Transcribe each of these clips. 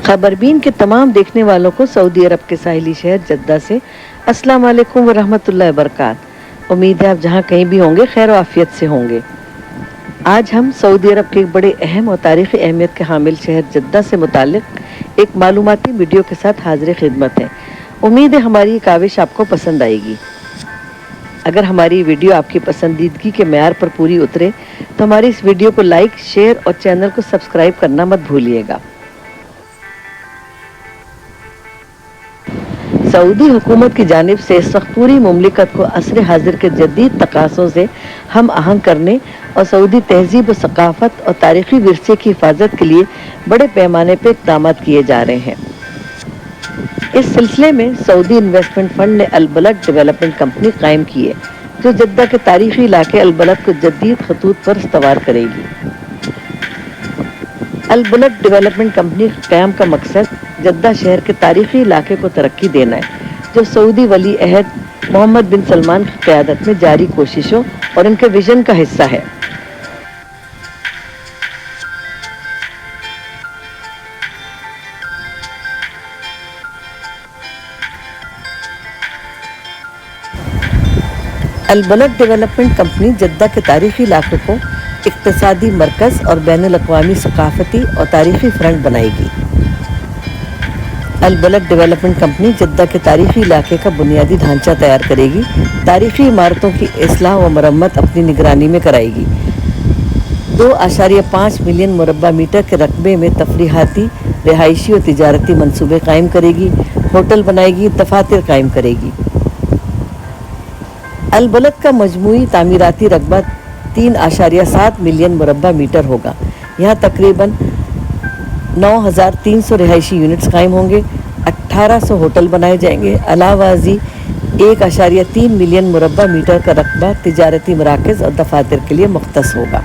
खबरबीन के तमाम देखने वालों को सऊदी अरब के साहिली शहर जद्दा से अस्सलाम वालेकुम व रहमतुल्लाहि व बरकात। उम्मीद है आप जहाँ कहीं भी होंगे खैर आफियत से होंगे। आज हम सऊदी अरब के एक बड़े अहम और तारीखी अहमियत के हामिल शहर जद्दा से मुतालिक एक मालूमाती वीडियो के साथ हाजिर खिदमत है। उम्मीद है हमारी ये काविश आपको पसंद आएगी। अगर हमारी वीडियो आपकी पसंदीदगी के मेयार पर पूरी उतरे तो हमारी इस वीडियो को लाइक, शेयर और चैनल को सब्सक्राइब करना मत भूलिएगा। सऊदी हुकूमत की जानिब से इस वक्त पूरी मुमलिकत को असर हाजिर के जदीद तकासों से हम आहंग करने और सऊदी तहजीब व सकाफत और तारीखी विरसे की हिफाजत के लिए बड़े पैमाने पर इक़दाम किए जा रहे हैं। इस सिलसिले में सऊदी इन्वेस्टमेंट फंड ने अल बलद डेवलपमेंट कंपनी कायम की है, जो जद्दा के तारीखी इलाके अल बलद को जदीद खतूत पर इस्तवार करेगी। अल बलद डेवलपमेंट कंपनी के क़याम का मकसद जद्दा शहर के तारीखी इलाके को तरक्की देना है, जो सऊदी वली अहद मोहम्मद बिन सलमान की क़यादत में जारी कोशिशों और उनके विजन का हिस्सा है। अल बलद डेवलपमेंट कंपनी जद्दा के तारीखी इलाके को इक़्तिसादी मरकज़ और बैनुल अक़वामी सकाफ़ती और तारीखी फ्रंट बनाएगी। अल बलद डेवलपमेंट कंपनी जद्दा के तारीखी इलाके का बुनियादी ढांचा तैयार करेगी, तारीखी इमारतों की इस्लाह व मरम्मत अपनी निगरानी में कराएगी। 2.5 मिलियन मुरब्बा मीटर के रकबे में तफरीहाती, रिहायशी और तिजारती मंसूबे कायम करेगी, होटल बनाएगी, दफातर कायम करेगी। अल बलद का मजमूई तामीराती रकबा 3.7 मिलियन मुरब्बा मीटर होगा। यहाँ तकरीबन 9,300 रिहायशी यूनिट्स कायम होंगे, 1,800 होटल बनाए जाएंगे। अलावाजी 1.3 मिलियन मुरब्बा मीटर का रकबा तिजारती मराकज़ और दफातर के लिए मुख्तस होगा।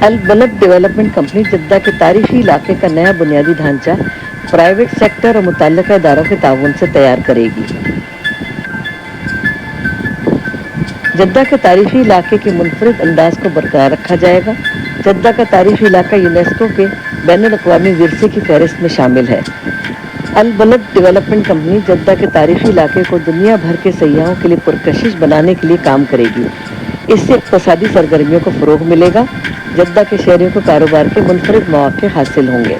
अल बलद डेवलपमेंट कंपनी जद्दा के तारीखी इलाके का नया बुनियादी ढांचा प्राइवेट सेक्टर और मुतल्लिका इदारों के ताउन से तैयार करेगी। जद्दा के तारीखी इलाके के मुनफरिद अंदाज को बरकरार रखा जाएगा। जद्दा का तारीखी इलाका यूनेस्को के बैनुल अक़वामी विरसे की फहरिस्त में शामिल है। अल बलद डेवलपमेंट कंपनी जद्दा के तारीखी इलाके को दुनिया भर के सयाहों के लिए पुरकशिश बनाने के लिए काम करेगी। इससे इक़्तिसादी सरगर्मियों को फ़रोग़ मिलेगा। जद्दा के शहरियों को कारोबार के मुनफरिद मौक़े हासिल होंगे।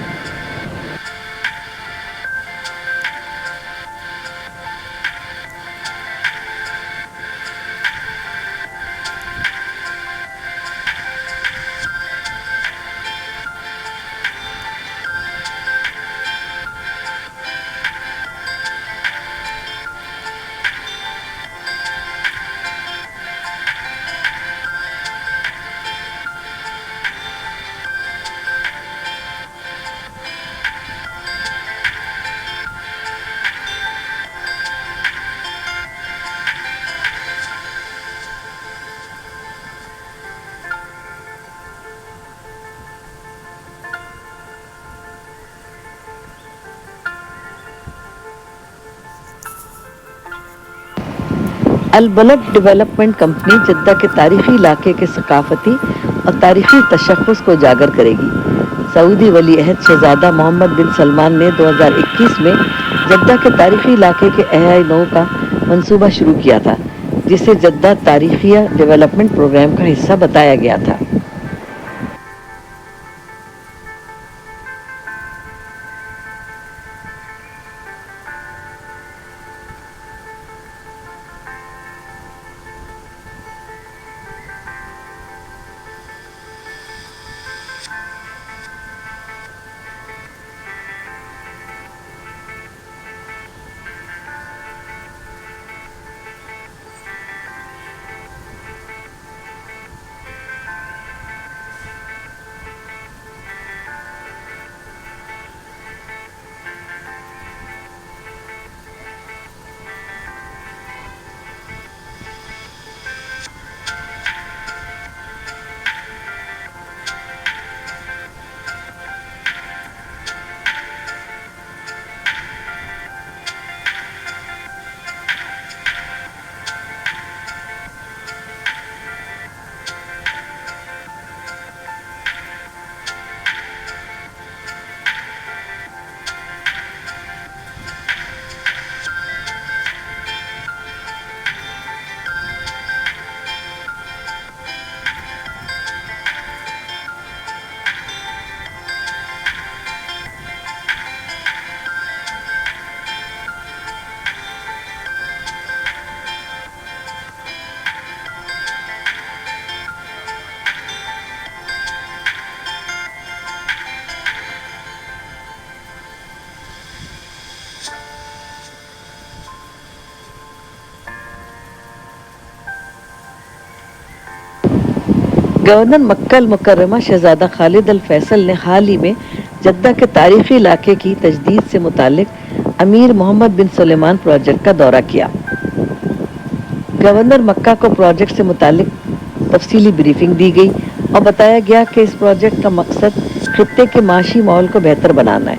अल बलद डेवलपमेंट कंपनी जद्दा के तारीखी इलाके के सकाफती और तारीखी तशख़्ख़ुस को उजागर करेगी। सऊदी वली अहद शहज़ादा मोहम्मद बिन सलमान ने 2021 में जद्दा के तारीखी इलाके के एहयाए नौ का मंसूबा शुरू किया था, जिसे जद्दा तारीखिया डेवलपमेंट प्रोग्राम का हिस्सा बताया गया था। गवर्नर मक्का अल मुकर्रमा शहजादा खालिद अल फैसल ने हाल ही में जद्दा के तारीखी इलाके की तजदीद से मुतालिक अमीर मोहम्मद बिन सुलेमान प्रोजेक्ट का दौरा किया। गवर्नर मक्का को प्रोजेक्ट से मुतालिक तफसीली ब्रीफिंग दी गई और बताया गया कि इस प्रोजेक्ट का मकसद खित्ते के माशी माहौल को बेहतर बनाना है।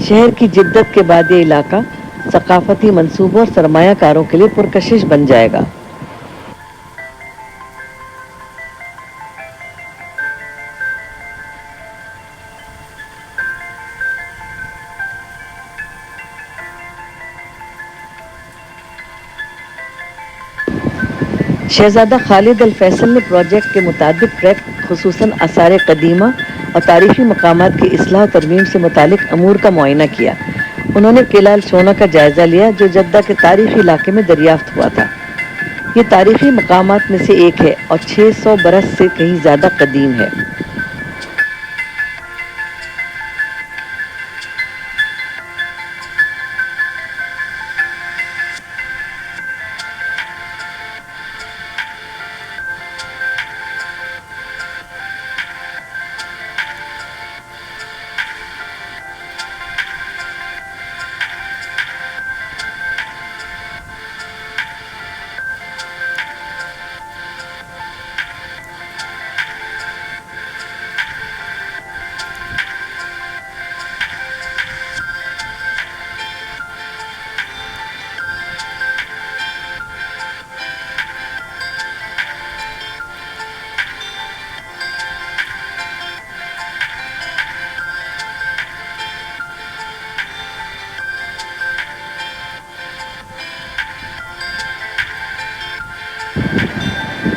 शहर की जिद्दत के बाद ये इलाका सकाफती मंसूबों और सरमायाकारों के लिए पुरकशिश बन जाएगा। शहजादा खालिद अल फैसल ने प्रोजेक्ट के मुताबिक ट्रैक खुसूसन आसार कदीमा और तारीखी मकामात की इस्लाह तरमीम से मुतालिक अमूर का मुआयना किया। उन्होंने किला अल सोना का जायजा लिया जो जद्दा के तारीखी इलाके में दरियाफ्त हुआ था। ये तारीखी मकामात में से एक है और 600 बरस से कहीं ज्यादा कदीम है।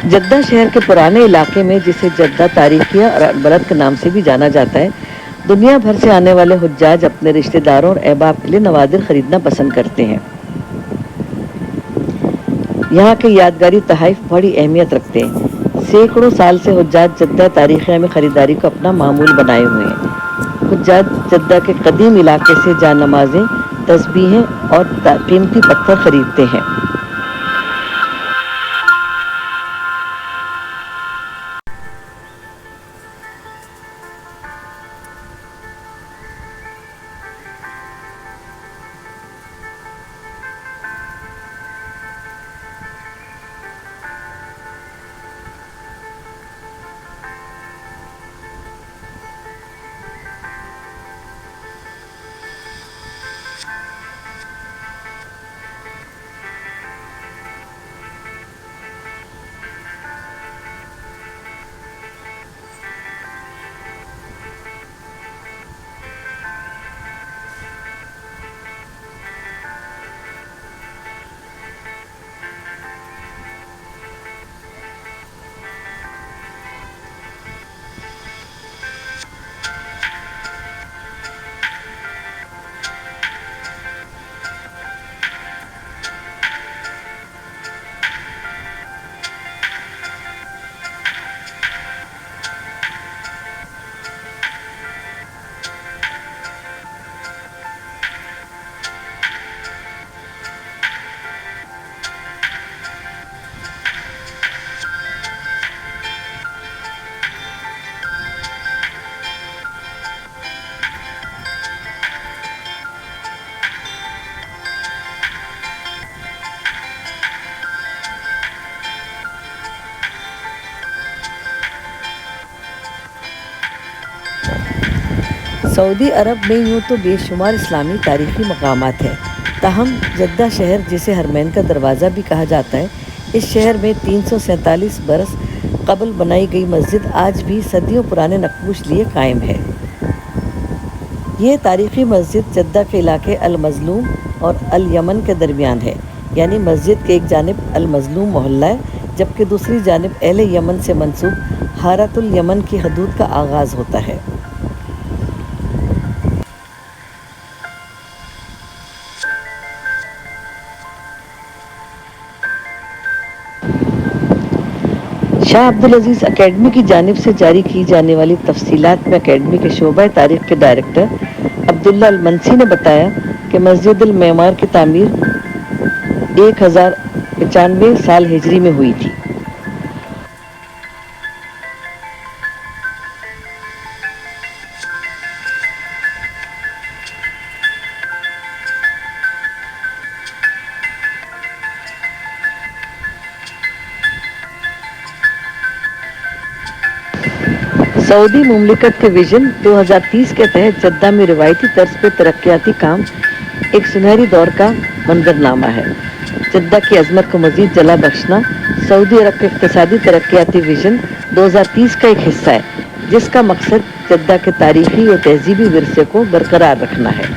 जद्दा शहर के पुराने इलाके में, जिसे जद्दा तारीखिया और अरबलद के नाम से भी जाना जाता है, दुनिया भर से आने वाले हुज्जाज अपने रिश्तेदारों और अहबाब के लिए नवादिर खरीदना पसंद करते हैं। यहाँ के यादगारी तहाइफ बड़ी अहमियत रखते हैं। सैकड़ों साल से हुज्जाज जद्दा तारीखिया में खरीदारी को अपना मामूल बनाए हुए हैं। हुज्जाज जद्दा के कदीम इलाके से जानमाज़ें, तस्बीहें और कीमती पत्थर खरीदते हैं। सऊदी अरब में यूँ तो बेशुमार इस्लामी तारीख़ी मकामात हैं, ताहम जद्दा शहर, जिसे हरमैन का दरवाज़ा भी कहा जाता है, इस शहर में 347 बरस कबल बनाई गई मस्जिद आज भी सदियों पुराने नक्श लिए कायम है। ये तारीख़ी मस्जिद जद्दा के इलाके अल मज़लूम और अल यमन के दरमियान है, यानी मस्जिद के एक जानिब अल मज़लूम मोहल्ला है, जबकि दूसरी जानिब अहले यमन से मंसूब हारतुल यमन की हदूद का आगाज़ होता है। शाह अब्दुल अजीज़ अकेडमी की जानिब से जारी की जाने वाली तफसीलात में अकेडमी के शोबा तारीख़ के डायरेक्टर अब्दुल्ला अल मनसी ने बताया कि मस्जिद अल मेमार की तामीर 1095 साल हिजरी में हुई थी। सऊदी मुमलिकत के विजन 2030 के तहत जद्दा में रिवायती तर्ज पे तरक्याती काम एक सुनहरी दौर का मंजरनामा है। जद्दा की अजमत को मजीद जला बख्शना सऊदी अरब के इक्तिसादी तरक्याती विजन 2030 का एक हिस्सा है, जिसका मकसद जद्दा के तारीखी और तहजीबी विरसे को बरकरार रखना है।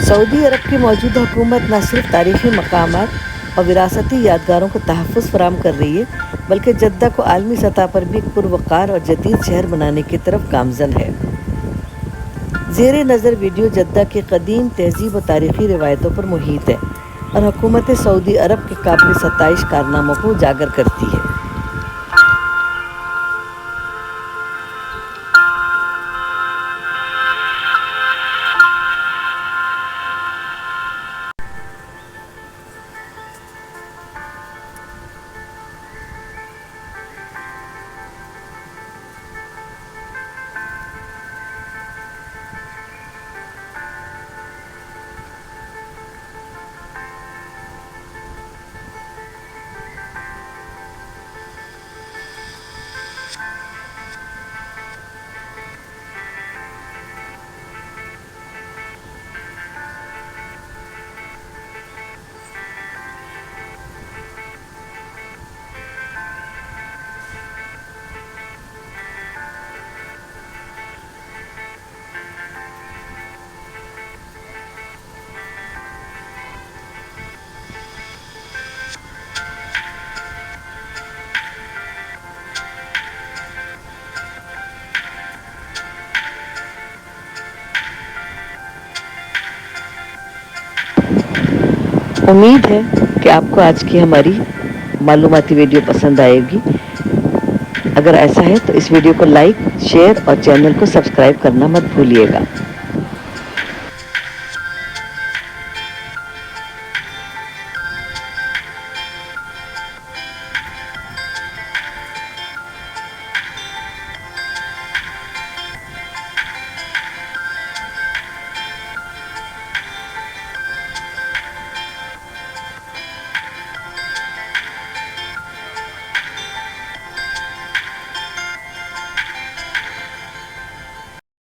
सऊदी अरब की मौजूदा हुकूमत न सिर्फ तारीखी मकामात और विरासती यादगारों को तहफ़्फ़ुज़ फराहम कर रही है, बल्कि जद्दा को आलमी सतह पर भी एक पुरवकार और जदीद शहर बनाने की तरफ गामज़न है। ज़ेरे नज़र वीडियो जद्दा की कदीम तहज़ीब और तारीख़ी रिवायतों पर मुहित है और हुकूमत सऊदी अरब के काबिल सताइश कारनामों को उजागर करती है। उम्मीद है कि आपको आज की हमारी मालूमाती वीडियो पसंद आएगी। अगर ऐसा है तो इस वीडियो को लाइक, शेयर और चैनल को सब्सक्राइब करना मत भूलिएगा।